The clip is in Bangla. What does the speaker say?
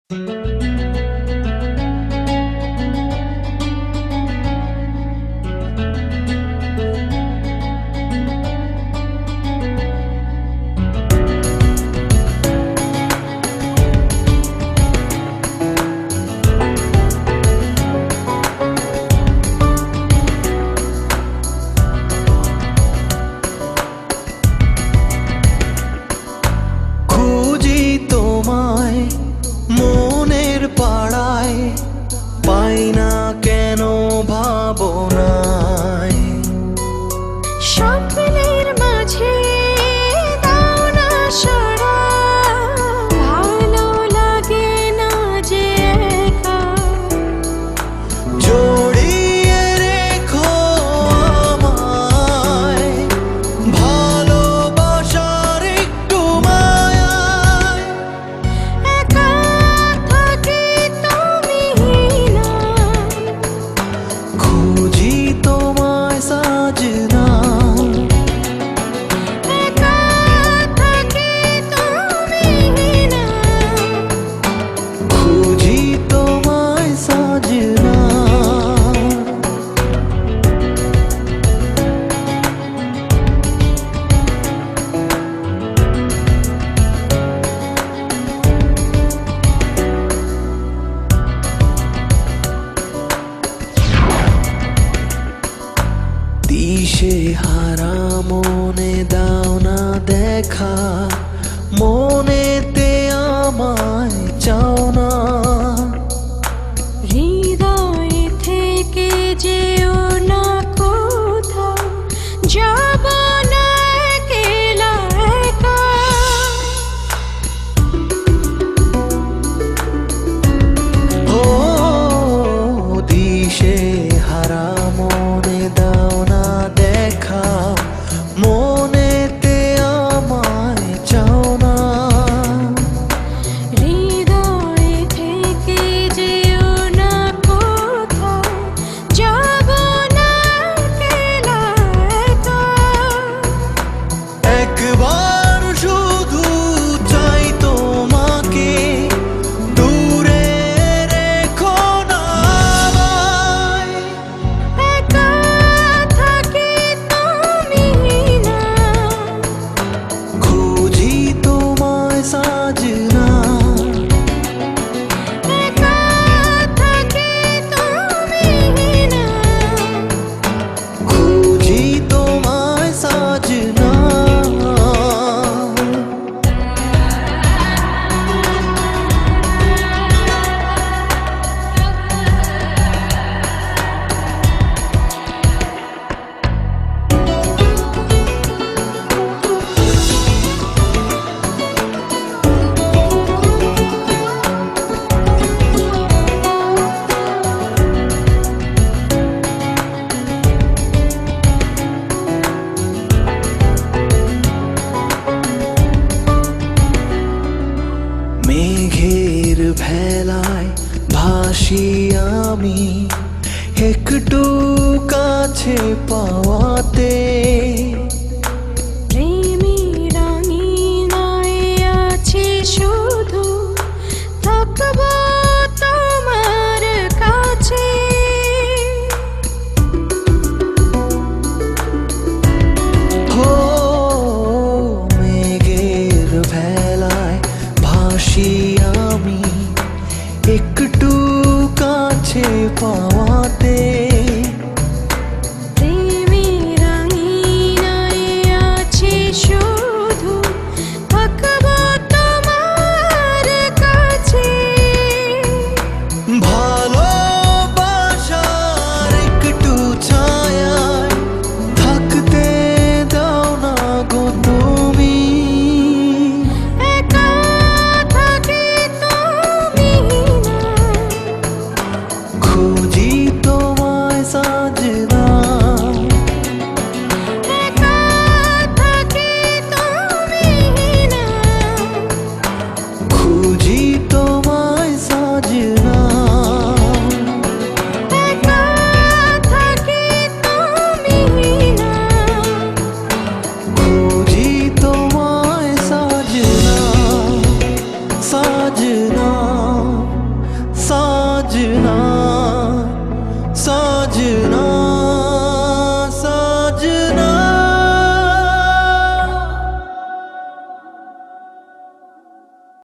খুঁজি তোমায় মনের পাড়ায়, পাই না কেন ভাবনায়। স্বপ্নের মাঝে দাও না সাড়া, ভালো লাগে না যে একা। জড়িয়ে রেখো আমায় ভালোবাসার একটু মায়ায়। একা থাকি তুমি না, খুঁজি তোমায় সাজনা, একা থাকি তুমি না। খুঁজি তোমায় সাজনা। দিশে হারা মনে দাও না দেখা, মনেতে আমায় চাও না। হৃদয় থেকে যেও না কোথাও, যাব না একলা একা। ও দিশে হারা মনে দাও না দেখা, মনেতে আমায় চাও না। হৃদয় থেকে যেও না কোথাও, যাব না একলা একা। একবার শুধু চাই তোমাকে, দূরে রেখো না আমায়। একা থাকি তুমি না, খুঁজি তোমায় সাজনা, একা থাকি তুমি না। খুঁজি তোমায় সাজনা। মেঘের ভেলায় ভাসি আমি, একটু কাছে পাওয়াতে। প্রেমের আঙিনায় আছি শুধু, থাকবো তোমার কাছে। হো মেঘের ভেলায় ভাসি আমি, একটু কাছে পাওয়া